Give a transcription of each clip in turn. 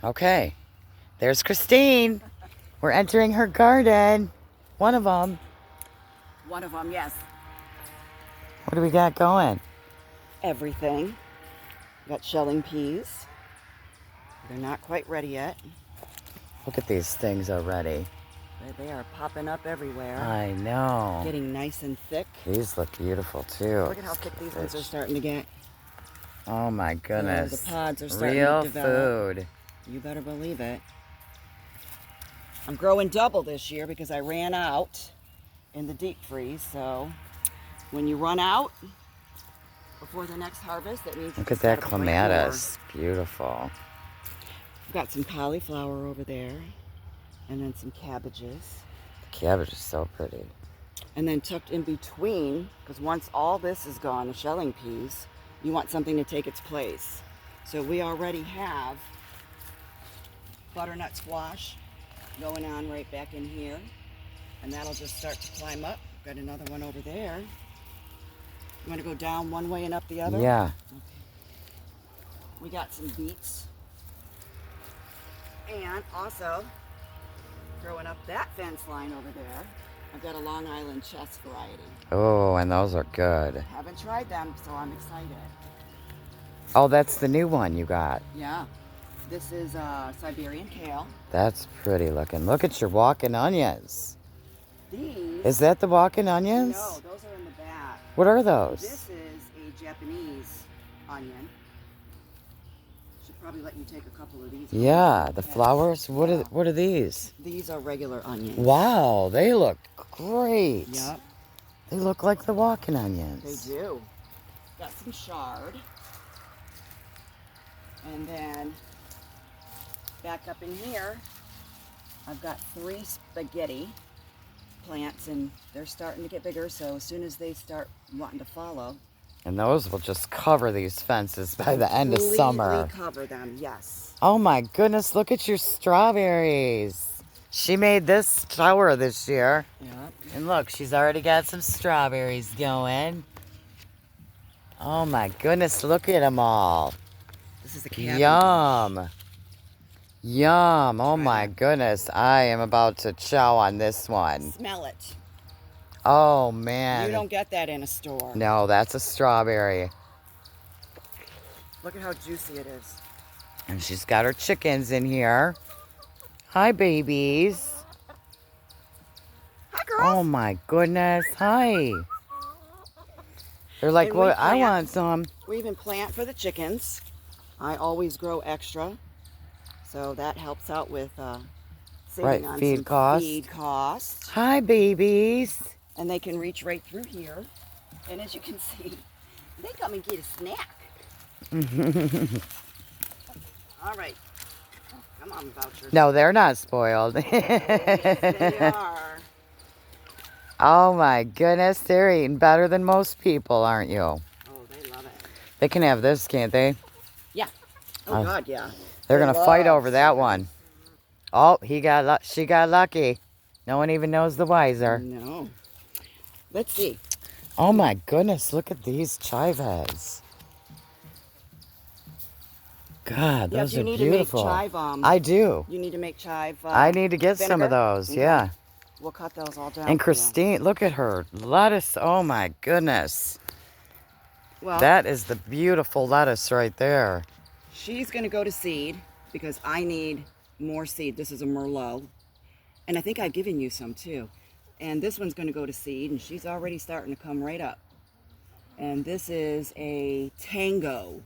Okay. There's Christine. We're entering her garden. One of them. One of them, yes. What do we got going? Everything. Got shelling peas. They're not quite ready yet. Look at these things already. They are popping up everywhere. I know. Getting nice and thick. These look beautiful too. Look at how thick these ones are starting to get. Oh my goodness. The pods are starting Real to develop. food. You better believe it. I'm growing double this year because I ran out in the deep freeze. So when you run out before the next harvest, that means you Look at just that gotta plant more. clematis. Beautiful. We've got some cauliflower over there, and then some cabbages. The cabbage is so pretty. And then tucked in between, because once all this is gone, the shelling peas, you want something to take its place. So we already have butternut squash going on right back in here, and that'll just start to climb up. Got another one over there. You want to go down one way and up the other? Yeah. Okay. We got some beets. And also, growing up that fence line over there, I've got a Long Island Chess variety. Oh, and those are good. Haven't tried them, so I'm excited. Oh, that's the new one you got. Yeah. This is Siberian kale. That's pretty looking. Look at your walking onions. These... Is that the walking onions? No, those are in the back. What are those? This is a Japanese onion. Should probably let you take a couple of these. Yeah, the flowers. What are these? These are regular onions. Wow, they look great. Yep. They look like the walking They onions. do. Got some chard. And then back up in here, I've got 3 spaghetti plants, and they're starting to get bigger, so as soon as they start wanting to follow. And those will just cover these fences by the end of summer. Completely cover them, yes. Oh my goodness, look at your strawberries. She made this tower this year. Yep. And look, she's already got some strawberries going. Oh my goodness, look at them all. This is a cabbage. Yum. Yum. Oh my goodness. I am about to chow on this one. Smell it. Oh man. You don't get that in a store. No, that's a strawberry. Look at how juicy it is. And she's got her chickens in here. Hi, babies. Hi, girls. Oh my goodness. Hi. They're like, And we what? I plant- want some. We even plant for the chickens. I always grow extra, so that helps out with saving Right, on feed some costs. feed costs. Hi, babies. And they can reach right through here. And as you can see, they come and get a snack. All right. Oh, come on, Voucher. No, they're not spoiled. Yes, they are. Oh my goodness, they're eating better than most people, aren't you? Oh, they love it. They can have this, can't they? Yeah. Oh, God, yeah. They're They gonna fight love over that chicken. one. Oh, she got lucky. No one even knows the wiser. No. Let's see. Oh my goodness, look at these chive heads. God, Yes, those you are need beautiful. to make chive. I do. You need to make chive. I need to get some of vinegar. those, Okay. yeah. We'll cut those all down. And for you. Christine, look at her. Lettuce, oh my goodness. Well, That is the beautiful lettuce right there. she's going to go to seed because I need more seed. This is a Merlot. And I think I've given you some too. And this one's going to go to seed, and she's already starting to come right up. And this is a Tango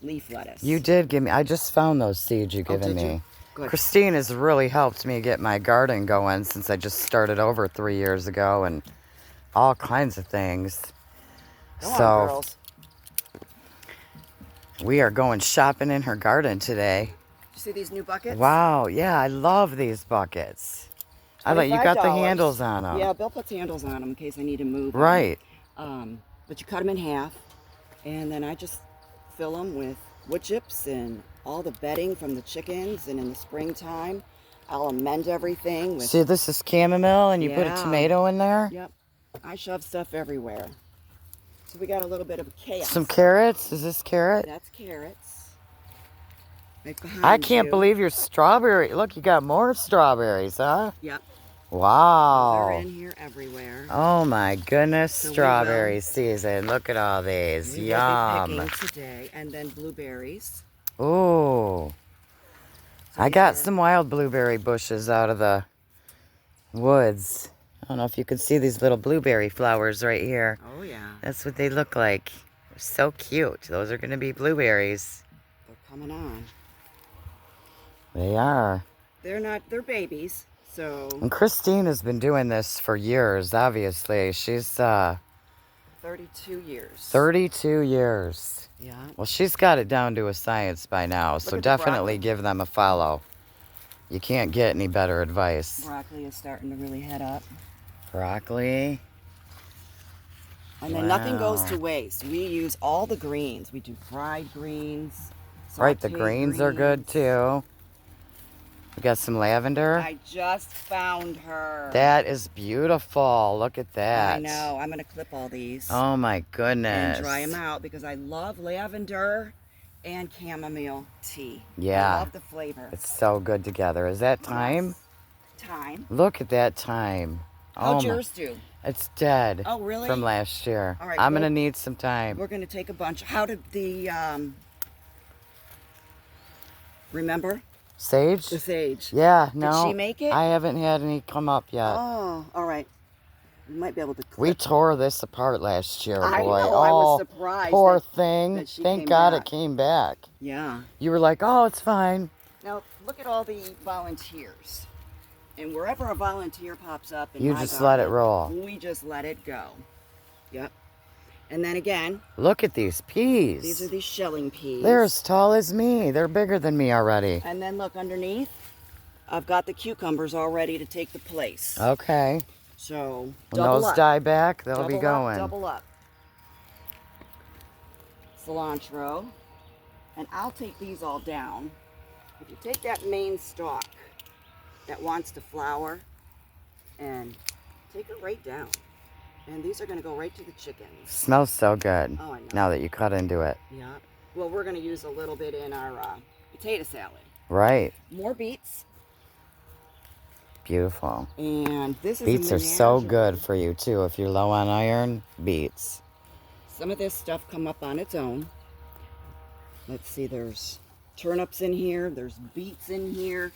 leaf lettuce. You did give me, I just found those seeds you've given did you? me. Good. Christine has really helped me get my garden going since I just started over 3 years ago and all kinds of things. Go So on, girls. we are going shopping in her garden today. You see these new buckets? Wow, yeah, I love these buckets. I like you got the $25. handles on them. Yeah, Bill puts handles on them in case I need to move 'em. Right. But you cut them in half, and then I just fill them with wood chips and all the bedding from the chickens. And in the springtime, I'll amend everything with. See, this is chamomile, and you put a Yeah. tomato in there. Yep, I shove stuff everywhere. So we got a little bit of chaos. Some carrots. Is this carrot? That's carrots. Right behind I can't you. believe your strawberry. Look, you got more strawberries, huh? Yep. Wow. They're in here everywhere. Oh my goodness, So strawberry season. Look at all these. We will be Yum. picking today. And then blueberries. Ooh. So I these got are- some wild blueberry bushes out of the woods. I don't know if you can see these little blueberry flowers right here. Oh, yeah. That's what they look like. They're so cute. Those are going to be blueberries. They're coming on. They are. They're babies. So And Christine has been doing this for years, obviously. She's 32 years. 32 years. Yeah. Well, she's got it down to a science by now, so at the definitely broccoli. give them a follow. You can't get any better advice. Broccoli is starting to really head up. Broccoli. And then nothing goes Wow. to waste. We use all the greens. We do fried greens. Right, the sauteed greens are good too. We got some lavender. I just found her. That is beautiful. Look at that. I know. I'm going to clip all these Oh my goodness. and dry them out because I love lavender and chamomile tea. Yeah. I love the flavor. It's so good together. Is that thyme? Thyme. Look at that thyme. How'd Oh my. yours do? It's dead. Oh, really? From last year. All right, I'm well- going to need some thyme. We're going to take a bunch. How did the, remember? Sage? The sage. Yeah, no. she make it? I haven't had any come up yet. Oh, all right. We might be able to clip. We tore this apart last year, boy. I know, Oh, I was surprised poor that- thing. that she Thank came God back. it came back. Yeah. You were like, oh, it's fine. Now, look at all the volunteers. And wherever a volunteer pops up in You my just let it garden, roll. We just let it go. Yep. And then again, Look at these peas. these are these shelling peas. They're as tall as me. They're bigger than me already. And then look underneath. I've got the cucumbers all ready to take the place. Okay. So, When double those up. die back, they'll be Double going. Up, double up. Cilantro. And I'll take these all down. If you take that main stalk that wants to flower and take it right down. And these are going to go right to the chickens. Smells so good. Oh, I know. Now that you cut into it. Yeah. Well, we're going to use a little bit in our potato salad. Right. More beets. Beautiful. And this is Beets a are so menagerie. good for you too. If you're low on iron, beets. Some of this stuff come up on its own. Let's see, there's turnips in here, there's beets in here,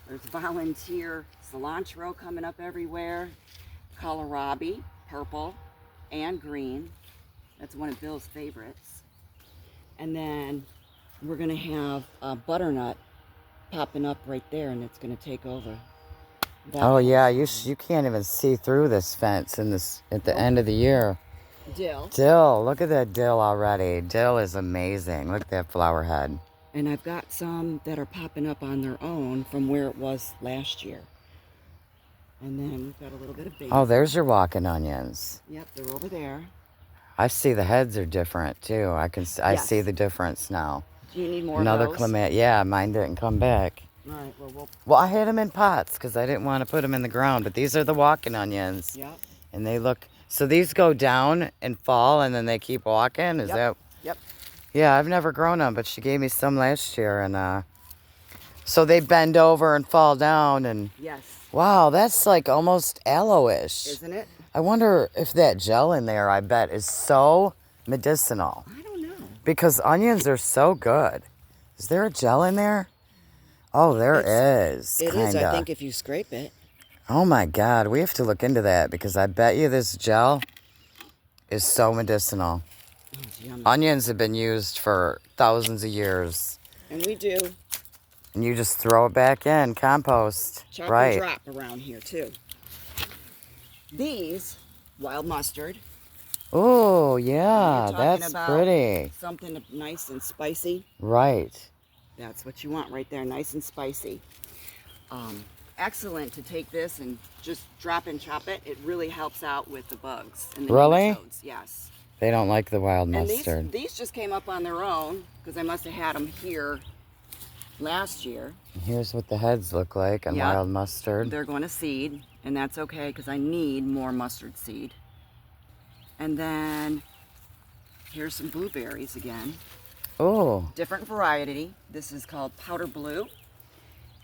there's volunteer cilantro coming up everywhere, kohlrabi, purple and green. That's one of Bill's favorites. And then we're gonna have a butternut popping up right there, and it's gonna take over. That Oh yeah, you can't even see through this fence in this at the end of the year. dill. Dill, look at that dill already. Dill is amazing. Look at that flower head. And I've got some that are popping up on their own from where it was last year. And then we've got a little bit of basil. Oh, there's your walking onions. Yep, they're over there. I see the heads are different too. I Yes. see the difference now. Do you need more Another of those? clement. Yeah, mine didn't come back. All right, well, Well, I had them in pots because I didn't want to put them in the ground. But these are the walking onions, yep, and they look. So these go down and fall, and then they keep walking. Is Yep. that? yep. Yeah, I've never grown them, but she gave me some last year, and so they bend over and fall down, and Yes, wow, that's like almost aloe-ish. isn't it? I wonder if that gel in there, I bet, is so medicinal I don't know. because onions are so good. Is there a gel in there? Oh, there is. It is, I kinda. think, if you scrape it. Oh my God, we have to look into that because I bet you this gel is so medicinal. Oh, it's yummy. Onions have been used for thousands of years. And we do And you just throw it back in, compost. chop Right. and drop around here, too. These, wild mustard, Oh, yeah, talking that's about- pretty. something nice and spicy. Right. That's what you want right there, nice and spicy. Excellent to take this and just drop and chop it. It really helps out with the bugs and the Really? nematodes. Yes. They don't like the wild And mustard. these just came up on their own because I must have had them here last year. Here's what the heads look like on Yeah. wild mustard. They're going to seed, and that's okay because I need more mustard seed. And then here's some blueberries again. Oh, Different variety. This is called powder blue.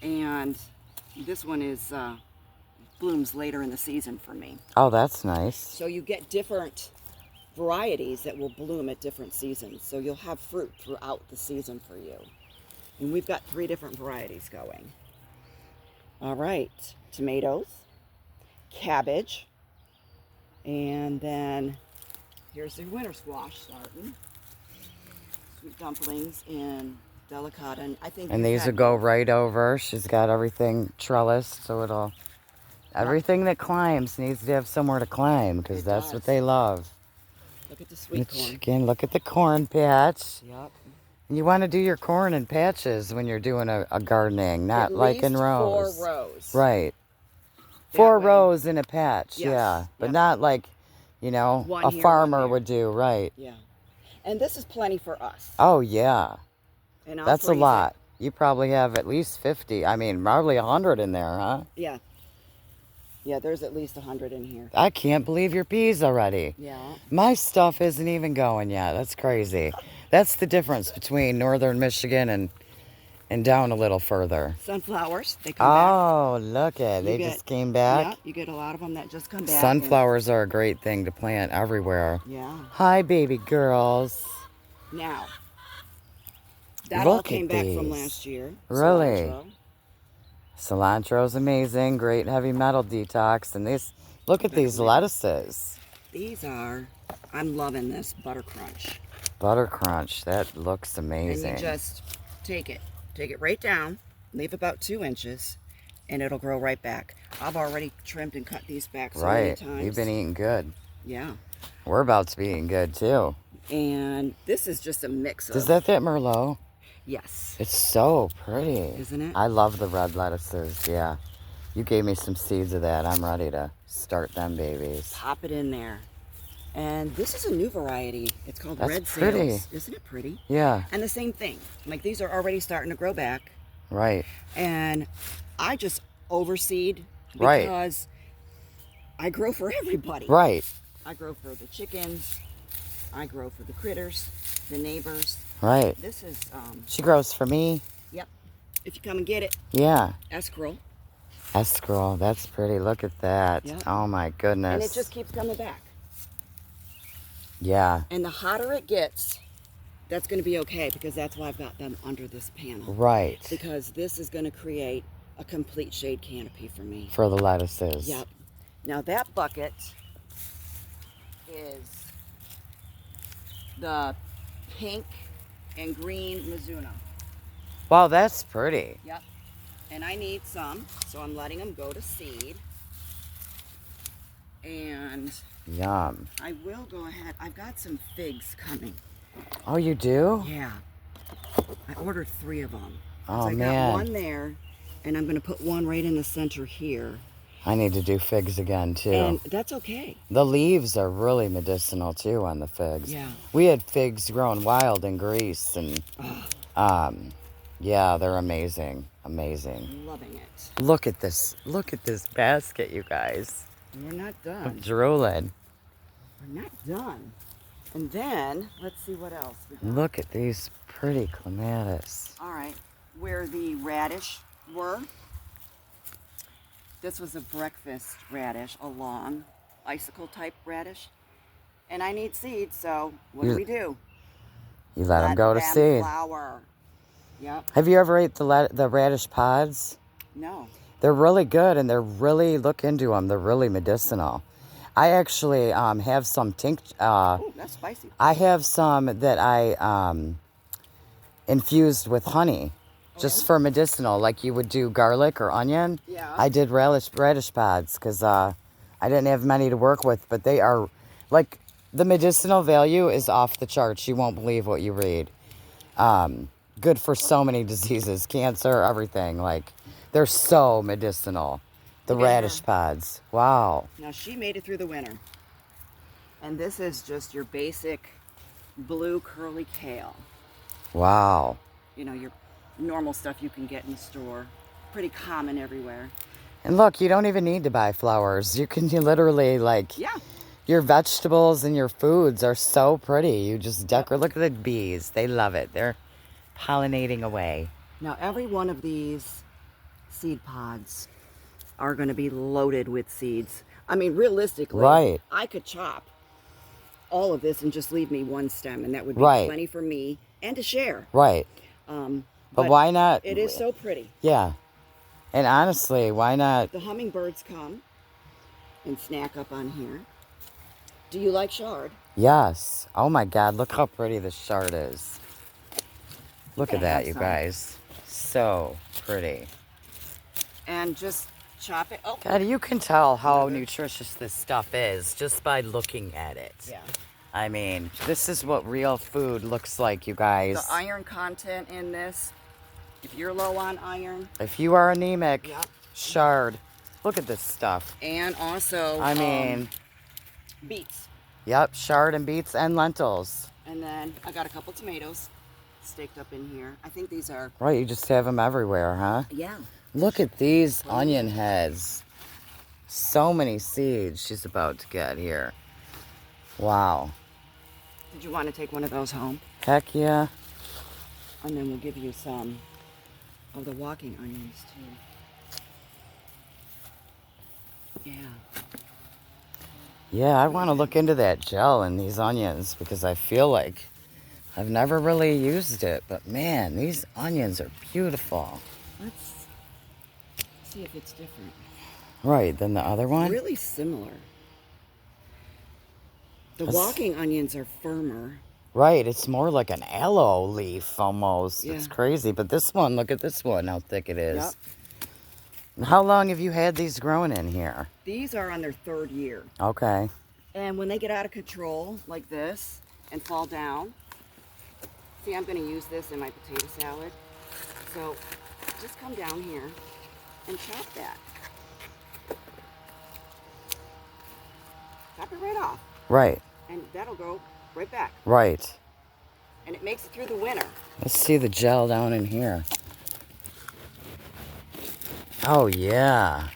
And this one is blooms later in the season for me. oh, that's nice. So you get different varieties that will bloom at different seasons. So you'll have fruit throughout the season for you. And we've got 3 different varieties going. All right, tomatoes, cabbage, and then here's the winter squash starting. Sweet dumplings and delicata. And I think And we've these had- will go right over. She's got everything trellised, so it'll. Everything that climbs needs to have somewhere to climb because It that's does. what they love. Look at the The sweet corn. chicken, look at the corn patch. Yep. You want to do your corn in patches when you're doing a gardening, not At like in least rows. 4 rows. Right. That 4 way. rows in a patch, Yes, yeah. But yep. not like, you know, One a here, one farmer there. would do, right. Yeah. And this is plenty for us. Oh, yeah. And I'll That's a freeze it. lot. You probably have at least 50. I mean, probably 100 in there, huh? Yeah. Yeah, there's at least 100 in here. I can't believe your peas already. Yeah. My stuff isn't even going yet. That's crazy. That's the difference between northern Michigan and down a little further. Sunflowers, they come back. Oh, look at You they get- just came back. Yeah, you get a lot of them that just come back. and- Sunflowers are a great thing to plant everywhere. Yeah. Hi, baby girls. Now, that all Look came at back from these. last year. Really? Cilantro. Cilantro's amazing. Great heavy metal detox. And these, look at these lettuces. These are, I'm loving this Butter Crunch. Butter Crunch. That looks And amazing. you just take it right down, leave about 2 inches, and it'll grow right back. I've already trimmed and cut these back so many Right. times. You've been eating good. Yeah. We're about to be eating good too. And this is just a mix of. Is that Merlot? Yes. It's so pretty. Isn't it? I love the red lettuces. Yeah. You gave me some seeds of that. I'm ready to start them babies. Pop it in there. And this is a new variety. It's called That's Red pretty. Sails. Isn't it pretty? Yeah. And the same thing. Like these are already starting to grow back. Right. And I just overseed Right. because I grow for everybody. Right. I grow for the chickens. I grow for the critters, the neighbors. Right. This is, She grows for me. yep. If you come and get it, Yeah. escrow. Escrow. That's pretty. Look at that. Yeah. Oh my goodness. And it just keeps coming back. Yeah. And the hotter it gets, that's going to be okay because that's why I've got them under this panel. Right. Because this is going to create a complete shade canopy for me. For the lettuces. Yep. Now that bucket is the pink and green Mizuno. Wow, that's pretty. Yep. And I need some, so I'm letting them go to seed. And Yum. I will go ahead. I've got some figs coming. Oh, you do? Yeah. I ordered 3 of them. Oh, so I man. got one there, and I'm going to put one right in the center here. I need to do figs again too. And that's okay. The leaves are really medicinal too on the figs. Yeah. We had figs growing wild in Greece and yeah, they're amazing. Amazing. I'm loving it. Look at this. Look at this basket, you guys. And we're not I'm done. drooling. We're not done. And then, let's see what else we got. Look at these pretty clematis. All right, where the radish were, this was a breakfast radish, a long icicle type radish. And I need seeds, so what do You- we do? You let them go to seed. Flower. Yep. Have you ever ate the radish pods? No. They're really good and they're really, look into them. They're really medicinal. I actually have some Oh, that's spicy. I have some that I infused with honey, just for medicinal, like you would do garlic or onion. Yeah. I did radish pods because I didn't have many to work with, but they are, like, the medicinal value is off the charts. You won't believe what you read. Good for so many diseases, cancer, everything. Like, they're so medicinal. The Look at radish her. pods. Wow. Now she made it through the winter. And this is just your basic blue curly kale. Wow. You know, your normal stuff you can get in the store. Pretty common everywhere. And look, you don't even need to buy flowers. You can literally, like, Yeah. Your vegetables and your foods are so pretty. You just decorate. Look at the bees. They love it. They're pollinating away. Now, every one of these seed pods are going to be loaded with seeds. I mean, realistically, Right. I could chop all of this and just leave me one stem, and that would be Right. plenty for me and to share. Right. But why not? It is so pretty. Yeah. And honestly, why not? The hummingbirds come and snack up on here. Do you like chard? Yes. Oh my God, look how pretty this chard is. Look at can have that, you some. guys. So pretty. And just chop it. Oh, God, you can tell how nutritious this stuff is just by looking at it. yeah. I mean, this is what real food looks like, you guys. The iron content in this, if you're low on iron, If you are anemic, Yep. chard. Look at this stuff. and also I mean, beets. yep, chard and beets and lentils. And then I got a couple tomatoes staked up in here. I think these are, Right, you just have them everywhere, huh? yeah. Look at these onion heads. So many seeds she's about to get here. Wow. Did you want to take one of those home? Heck yeah. And then we'll give you some of the walking onions too. Yeah. Yeah, I want to look into that gel in these onions because I feel like I've never really used it. But man, these onions are beautiful. Let's see if it's different. Right, than the other one? Really similar. The That's- walking onions are firmer. Right, it's more like an aloe leaf almost. It's Yeah. crazy. But this one, look at this one, how thick it is. Yep. How long have you had these growing in here? These are on their 3rd year. Okay. And when they get out of control like this and fall down, see, I'm going to use this in my potato salad. So just come down here and chop that. Chop it right off. Right, And that'll go right back. right. And it makes it through the winter. Let's see the gel down in here. Oh, yeah.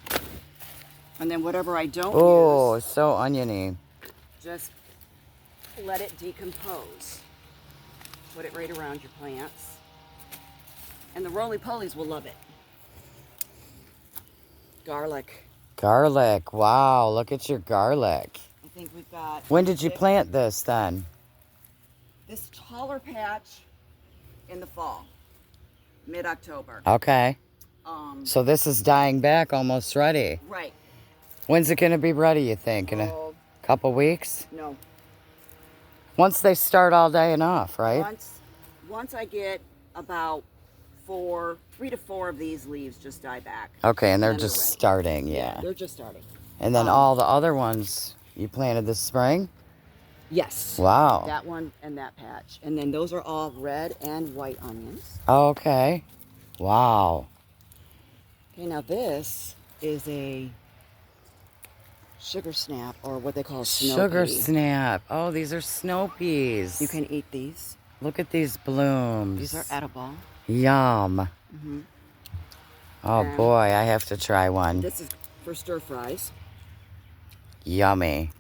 And then whatever I don't Oh, use, it's so oniony. just let it decompose. Put it right around your plants. And the roly-polies will love it. Garlic. Garlic. Wow, look at your garlic. I think we've got... When did you plant this then? This taller patch in the fall. Mid-October. Okay. So this is dying back, almost ready. Right. When's it going to be ready, you think? In a Oh, couple weeks? no. Once they start all dying off, right? Once I get about 3 to 4 of these leaves just die back. Okay, and they're Then they're just ready. starting, yeah. They're just starting. And then all the other ones you planted this spring? Yes. Wow. That one and that patch. And then those are all red and white onions. Okay. Wow. Okay, now this is a sugar snap, or what they call snow Sugar pea. snap. Oh, these are snow peas. You can eat these. Look at these blooms. These are edible. Yum. Oh And boy, I have to try one. This is for stir fries. Yummy.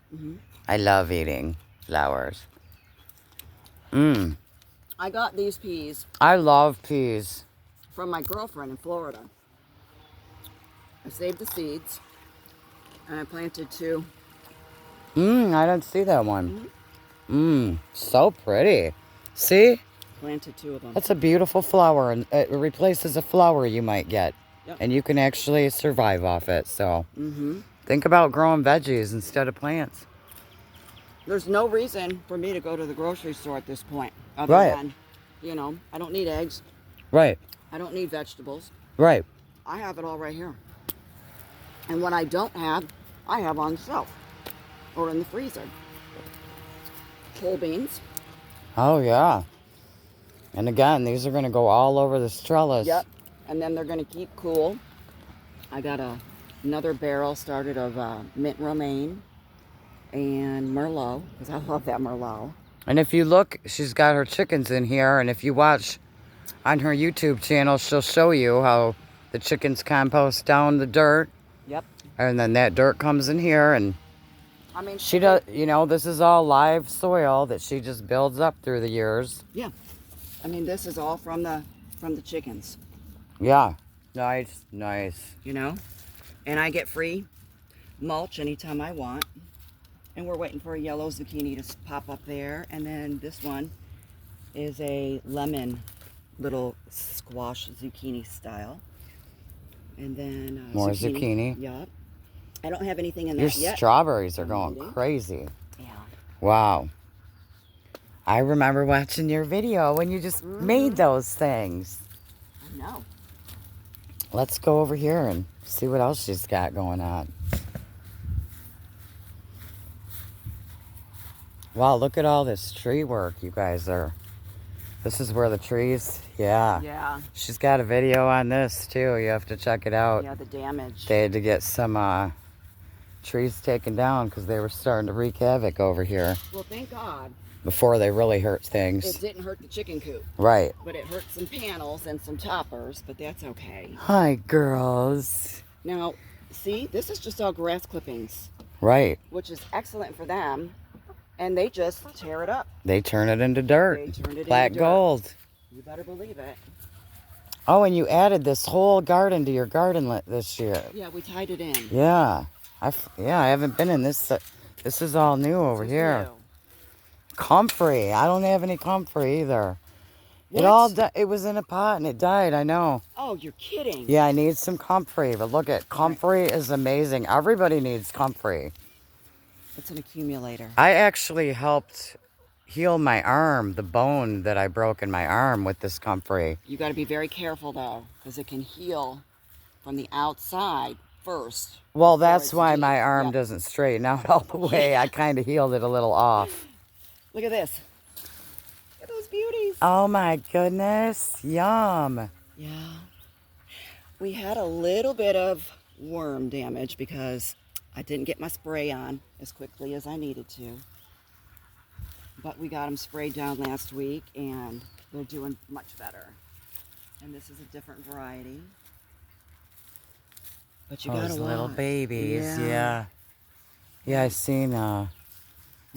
I love eating flowers. Mmm. I got these peas I love peas. from my girlfriend in Florida. I saved the seeds and I planted 2. I didn't see that one. So pretty. See? Planted 2 of them. That's a beautiful flower, and it replaces a flower you might get. Yep. And you can actually survive off it. So think about growing veggies instead of plants. There's no reason for me to go to the grocery store at this point. Other Right. than, I don't need eggs. Right, I don't need vegetables. right. I have it all right here. And what I don't have, I have on the shelf or in the freezer. Whole beans. Oh, yeah. And again, these are going to go all over the trellis. Yep. And then they're going to keep cool. I got another barrel started of mint romaine and Merlot, because I love that Merlot. And if you look, she's got her chickens in here. And if you watch on her YouTube channel, she'll show you how the chickens compost down the dirt. Yep. And then that dirt comes in here and I mean, She does, you know, this is all live soil that she just builds up through the years. Yeah. I mean, this is all from the chickens, Yeah. Nice, nice. you know? And I get free mulch anytime I want. And we're waiting for a yellow zucchini to pop up there. And then this one is a lemon little squash zucchini style. And then More zucchini. Yup. I don't have anything in Your that yet. strawberries are going Maybe. crazy. Yeah. Wow. I remember watching your video when you just made those things. I know. Let's go over here and see what else she's got going on. Wow, look at all this tree work you guys are. This is where the trees, yeah. Yeah. She's got a video on this too. You have to check it out. Yeah, the damage. They had to get some trees taken down because they were starting to wreak havoc over here Well, thank God before they really hurt it things. didn't hurt the chicken coop. Right. But it hurt some panels and some toppers, but that's okay. Hi, girls. Now, see, this is just all grass clippings, Right. which is excellent for them. And they just tear it up. They turn it into dirt. They turned it Black into dirt. gold. You better believe it. Oh, and you added this whole garden to your garden this year. Yeah, we tied it in. Yeah. I haven't been in this. This is all new over This is here. new. Comfrey. I don't have any comfrey either. What? It was in a pot and it died. I know. Oh, you're kidding. Yeah, I need some comfrey. But look at comfrey is amazing. Everybody needs comfrey. It's an accumulator. I actually helped heal my arm, the bone that I broke in my arm with this comfrey. You got to be very careful though, because it can heal from the outside first. Well, before that's it's why deep. my arm Yeah. doesn't straighten out all the way. I kind of healed it a little off. Look at this. Look at those beauties. Oh my goodness. Yum. Yeah. We had a little bit of worm damage because I didn't get my spray on as quickly as I needed to. But we got them sprayed down last week and they're doing much better. And this is a different variety. But you gotta Those little watch. babies. Yeah. Yeah, I seen, What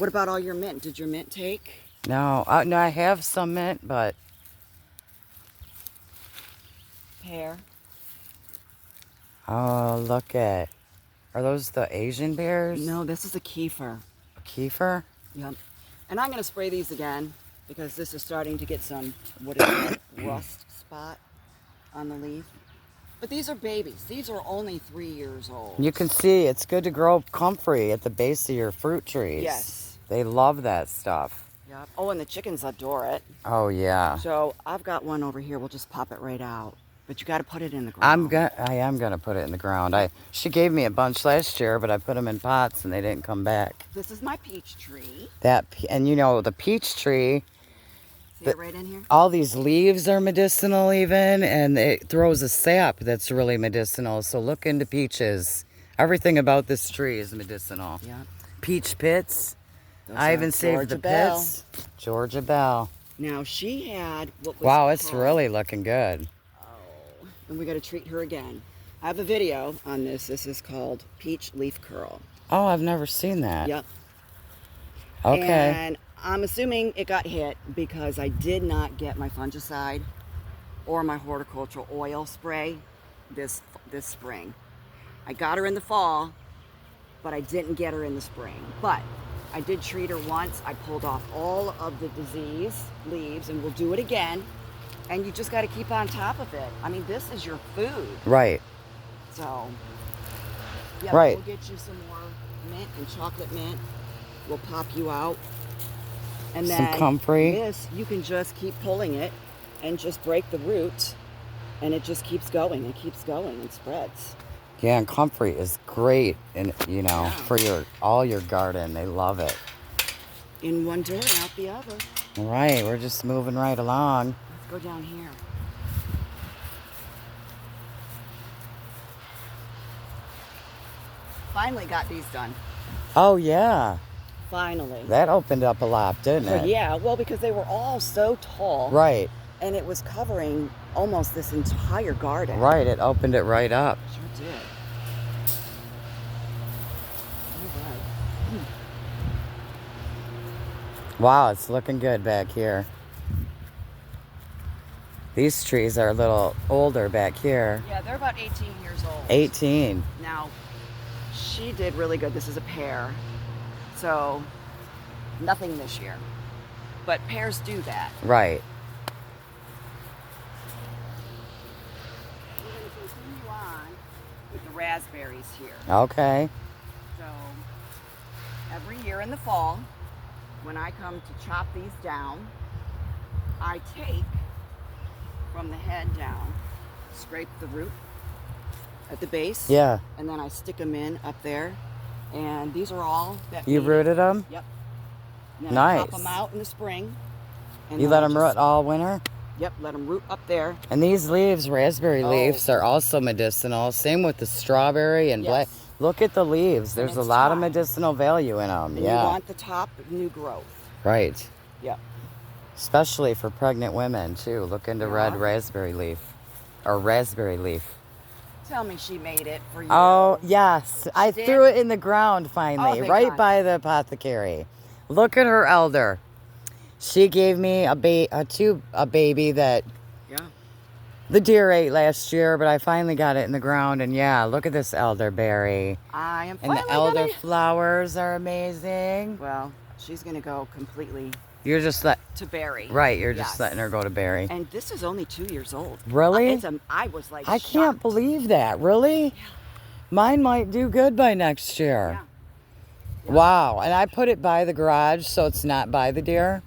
about all your mint? Did your mint take? no, no, I have some mint, but Pear. oh, look at, are those the Asian bears? No, this is a kefir. Kefir? Yep. And I'm gonna spray these again because this is starting to get some, what is that, rust spot on the leaf. But these are babies. These are only 3 years old. You can see it's good to grow comfrey at the base of your fruit trees. Yes. They love that stuff. Yep. Oh, and the chickens adore it. Oh, yeah. So I've got one over here. We'll just pop it right out. But you got to put it in the ground. I am gonna put it in the ground. She gave me a bunch last year, but I put them in pots and they didn't come back. This is my peach tree. And you know, the peach tree, See it right in here? all these leaves are medicinal even, and it throws a sap that's really medicinal. So look into peaches. Everything about this tree is medicinal. Yep. Peach pits. Those I are even saved Georgia the Bell. pits. Georgia Bell. Now she had what was Wow, it's called- really looking good. And we got to treat her again. I have a video on this. This is called Peach Leaf Curl. Oh, I've never seen that. Yep. Okay. And I'm assuming it got hit because I did not get my fungicide or my horticultural oil spray this spring. I got her in the fall, but I didn't get her in the spring. But I did treat her once. I pulled off all of the disease leaves, and we'll do it again. And you just got to keep on top of it. I mean, this is your food. Right. So, yeah, Right. we'll get you some more mint and chocolate mint. We'll pop you out. And Some then comfrey. this, you can just keep pulling it and just break the root. And it just keeps going. It keeps going and spreads. Yeah, and comfrey is great, and Yeah. for all your garden. They love it. In one door and out the other. All right, we're just moving right along. Let's go down here. Finally got these done. Oh yeah, Finally. that opened up a lot, didn't But it? yeah, well, because they were all so tall. Right, And it was covering almost this entire garden. right. It opened it right up. Sure did. All right. Wow, it's looking good back here. These trees are a little older back here. Yeah, they're about 18 years old. 18. Now, she did really good. This is a pear. So, nothing this year. But pears do that. Right. We're going to continue on with the raspberries here. Okay. So, every year in the fall, when I come to chop these down, I take from the head down, scrape the root at the base. Yeah. And then I stick them in up there. And these are all that You made- rooted them? Yep. And then I Nice. pop them out in the spring. And You then let I them just- root all winter? Yep, let them root up there. And these leaves, raspberry Oh. leaves, are also medicinal. Same with the strawberry and black. Yes. Look at the leaves. There's a it's lot of time. medicinal value in them. And Yeah. you want the top new growth. Right. Yep. Especially for pregnant women, too. Look into red Yeah. raspberry leaf. Or raspberry leaf. Tell me she made it for you. Oh, yes. I did? threw it in the ground finally, thank right God. by the apothecary. Look at her elder. She gave me a baby that Yeah. the deer ate last year, but I finally got it in the ground. And yeah, look at this elderberry. I am And the finally elder gonna- flowers are amazing. Well, she's going to go completely You're just to berry. right. You're just Yes. letting her go to berry. And this is only 2 years old. Really? I was like, I can't shocked. believe that. Really? Mine might do good by next year. Yeah. Wow. And I put it by the garage so it's not by the deer.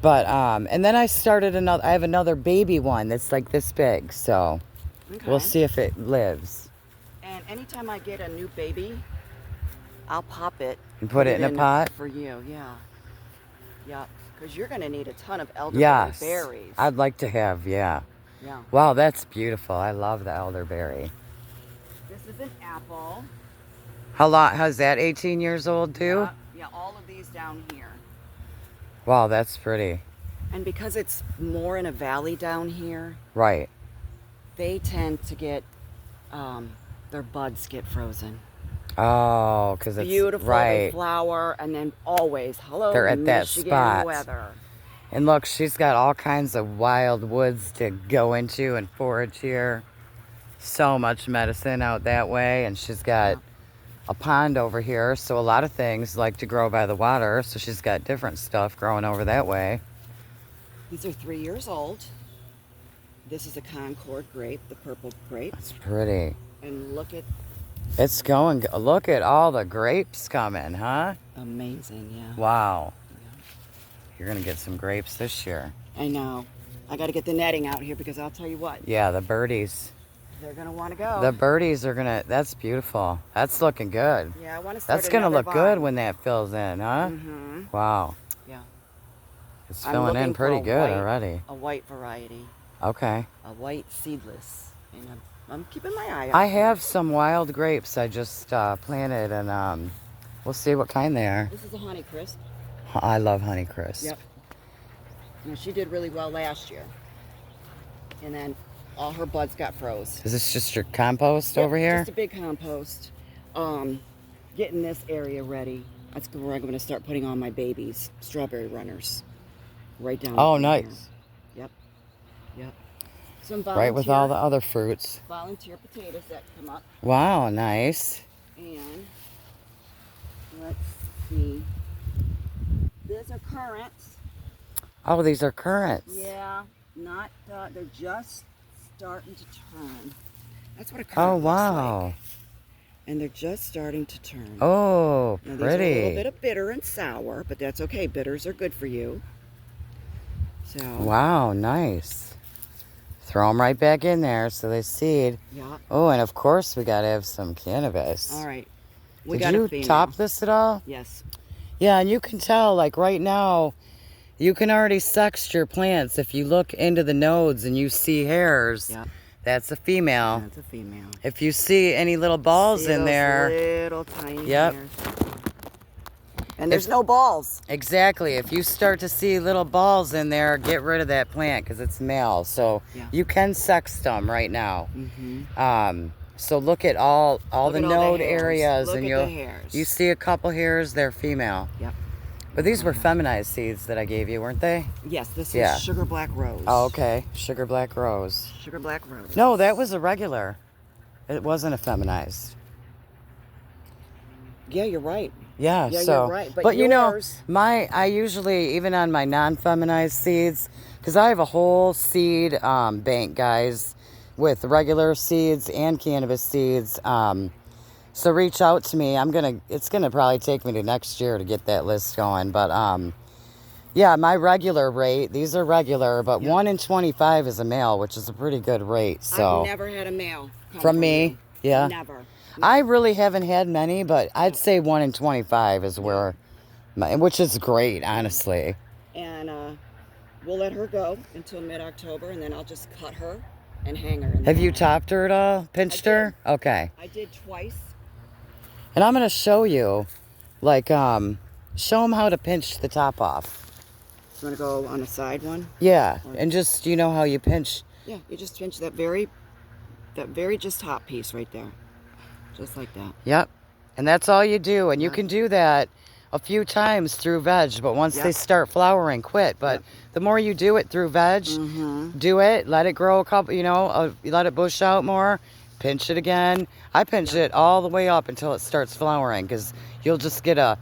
But and then I started I have another baby one that's like this big, so Okay. we'll see if it lives. And anytime I get a new baby, I'll pop it. And put it in a pot? For you, yeah. Yeah, because you're going to need a ton of elderberry Yes. berries. I'd like to have, yeah. Yeah. Wow, that's beautiful. I love the elderberry. This is an apple. How's that 18 years old too? Yeah, all of these down here. Wow, that's pretty. And because it's more in a valley down here, Right. they tend to get, their buds get frozen. Oh, because it's Beautiful, they right. flower, and then always, hello, They're at that Michigan spot. weather. And look, she's got all kinds of wild woods to go into and forage here. So much medicine out that way. And she's got a pond over here. So a lot of things like to grow by the water. So she's got different stuff growing over that way. These are 3 years old. This is a Concord grape, the purple grape. It's pretty. And look at, It's going. Look at all the grapes coming, huh? amazing, yeah. Wow. You're going to get some grapes this year. I know. I got to get the netting out here because I'll tell you what, Yeah, the birdies. they're going to want to go. The birdies are going to, that's beautiful. That's looking good. Yeah, I want to start That's going to another look good vine. when that fills in, huh? Mm-hmm. Wow. Yeah. It's I'm filling in looking for pretty a good white- already. A white variety, Okay. a white seedless. And I'm keeping my eye out. I have some wild grapes I just planted, and we'll see what kind they are. This is a Honey Crisp. I love Honeycrisp. Yep. You know, she did really well last year. And then all her buds got froze. Is this just your compost Yep, over here? Just a big compost. Getting this area ready. That's where I'm going to start putting on my babies, strawberry runners. Right down. Oh, in nice. here. Yep. Some Right with all the other fruits. volunteer potatoes that come up. Wow, nice. And let's see. These are currants. Oh, these are currants. Yeah, not. They're just starting to turn. That's what a currant Oh, looks wow. like. And they're just starting to turn. Oh, Now, these are a little bit pretty. of bitter and sour, but that's okay. Bitters are good for you. So. Wow, nice. Throw them right back in there so they seed. Yeah. Oh, and of course we got to have some cannabis. All right. We Did got a you female. top this at all? Yes. Yeah, and you can tell, like right now, you can already sext your plants. If you look into the nodes and you see hairs, Yeah. that's a female. That's a female. If you see any little balls See in those there, little tiny Yep. hairs? And there's no balls. exactly. If you start to see little balls in there, get rid of that plant because it's male. So Yeah. you can sext them right now. Mm-hmm. So look at all Look the at all the node hairs. areas, Look and at you'll the hairs. you see a couple hairs, they're female. Yep. But these were feminized seeds that I gave you, weren't they? Yes, this Yeah. is Sugar Black Rose. Oh, okay. Sugar Black Rose. Sugar Black Rose. No, that was a regular. It wasn't a feminized. Yeah, you're right. Yeah, Yeah, so. you're right. But you know, yours- I usually, even on my non-feminized seeds, because I have a whole seed bank, guys, with regular seeds and cannabis seeds. So reach out to me. It's gonna probably take me to next year to get that list going. But yeah, my regular rate, these are regular, but 1 in 25 is a male, which is a pretty good rate. So I've never had a male come from me, you. yeah. Never. I really haven't had many, but I'd say 1 in 25 is where, which is great, honestly. And we'll let her go until mid-October, and then I'll just cut her and hang her. In the Have you barn. topped her at all? Pinched I her? Okay. I did twice. And I'm gonna show you, like, show them how to pinch the top off. You want to go on the side one? Yeah, and just, you know how you pinch. Yeah, you just pinch that very just top piece right there. Just like that. Yep. And that's all you do. And you Yeah. can do that a few times through veg, but once they Yep. start flowering, quit. But Yep. the more you do it through veg, do it, let it grow a couple, you let it bush out more, pinch it again. I pinch it all the way up until it starts flowering, because you'll just get a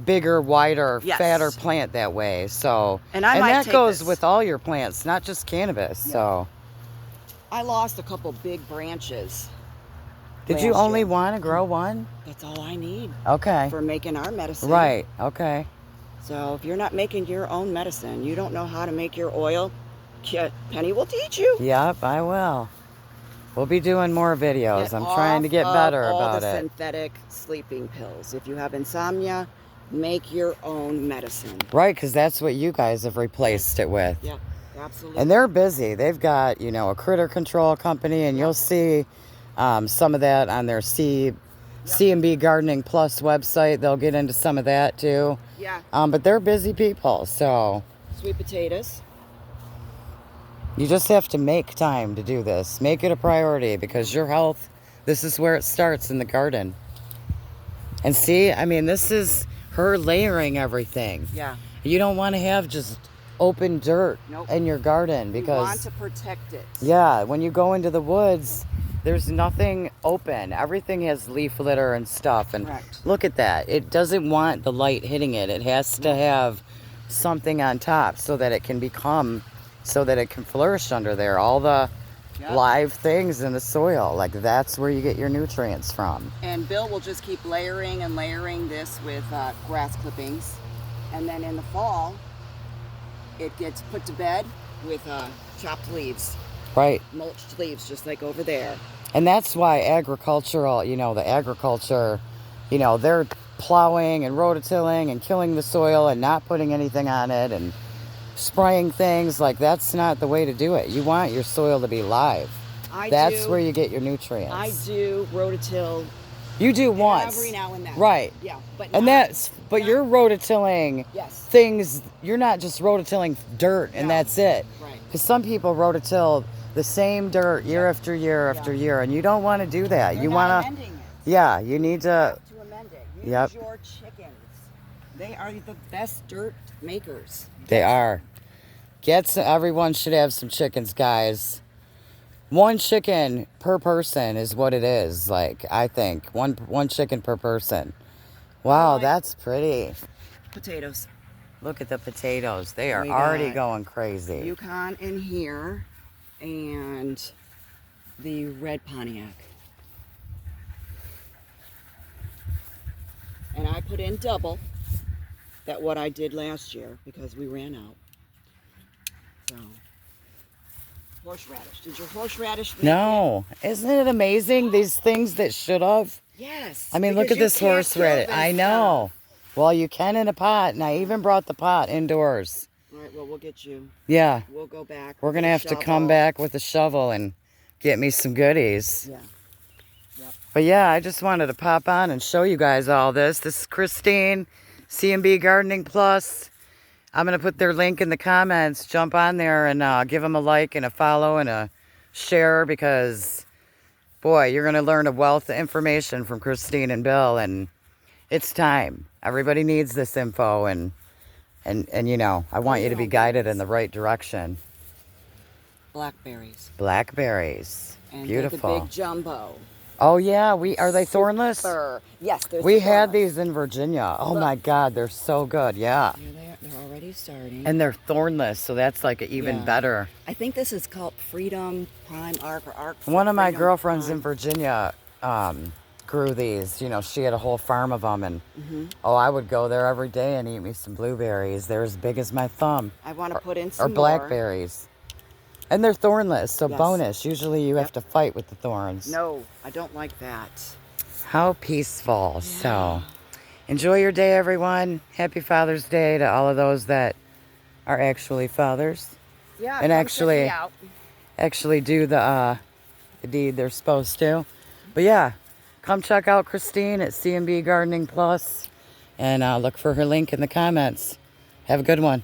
bigger, wider, Yes. fatter plant that way. So, And I might that take goes this. with all your plants, not just cannabis. Yeah. So, I lost a couple big branches. did you last only year. want to grow one? That's all I need Okay. for making our medicine. Right. Okay. So if you're not making your own medicine, you don't know how to make your oil, Penny will teach you. Yep, I will. We'll be doing more videos. Get I'm trying to get off better of all about the it. synthetic sleeping pills. If you have insomnia, make your own medicine. Right, because that's what you guys have replaced it with. Yeah, absolutely. And they're busy. They've got, a critter control company, and you'll see some of that on their C&B Gardening Plus website. They'll get into some of that too. Yeah, But they're busy people, so sweet potatoes. you just have to make time to do this. Make it a priority, because your health, this is where it starts, in the garden. And see, this is her layering everything. Yeah. You don't want to have just open dirt Nope. in your garden, You want because to protect it. yeah, when you go into the woods, there's nothing open. Everything has leaf litter and stuff. And Correct. look at that. It doesn't want the light hitting it. It has to have something on top so that it can flourish under there. All the Yep. live things in the soil, like, that's where you get your nutrients from. And Bill will just keep layering and layering this with grass clippings. And then in the fall, it gets put to bed with chopped leaves, Right. mulched leaves, just like over there. And that's why agricultural, the agriculture, they're plowing and rototilling and killing the soil and not putting anything on it and spraying things. Like, that's not the way to do it. You want your soil to be live. That's where you get your nutrients. I do rototill You do once. every now and then. Right. Yeah, but And not- but you're rototilling Yes. things. You're not just rototilling dirt and No. that's it. Right. Because some people rototill the same dirt year after year after year, and you don't want to do that. You're You not want to, amending it. yeah, you need You to, have to amend it. Use Yep. your chickens. They are the best dirt makers. they are. Everyone should have some chickens, guys. 1 chicken per person is what it is. Like, I think one chicken per person. Wow, Right. that's pretty. Potatoes. Look at the potatoes. They are We already got going crazy. Yukon in here, and the red Pontiac. And I put in double that what I did last year because we ran out. So, horseradish. Did your horseradish make it? No, isn't it amazing? These things that should have. Yes. I mean, look because at you this can't horseradish. kill I this know. Well, you can in a pot, and I even brought the pot indoors. stuff. All right, well, we'll get you. Yeah, We'll go back. we're with gonna a have to come shovel. back with a shovel and get me some goodies. Yeah. But yeah, I just wanted to pop on and show you guys all this. This is Christine, C&B Gardening Plus. I'm going to put their link in the comments. Jump on there and give them a like and a follow and a share, because, boy, you're going to learn a wealth of information from Christine and Bill, and it's time. Everybody needs this info, and you know, I want you to be guided in the right direction. Blackberries. Blackberries. And Beautiful. the big jumbo. Oh yeah, are they thornless? Super. Yes, they're We had thornless. these in Virginia. Oh my God, they're so good. Yeah. Here they are. They're already starting. And they're thornless, so that's like even Yeah. better. I think this is called Freedom Prime Arc or Arc. One of my Freedom girlfriends Prime. in Virginia grew these. You know, she had a whole farm of them, and Mm-hmm. oh, I would go there every day and eat me some blueberries. They're as big as my thumb. I want to put in Or some more. blackberries. And they're thornless, so Yes. bonus. Usually you have Yep. to fight with the thorns. No, I don't like that. How peaceful. So, enjoy your day, everyone. Happy Father's Day to all of those that are actually fathers. Yeah, And come actually- check me out. Actually do the deed they're supposed to. But yeah, come check out Christine at C&B Gardening Plus, and look for her link in the comments. Have a good one.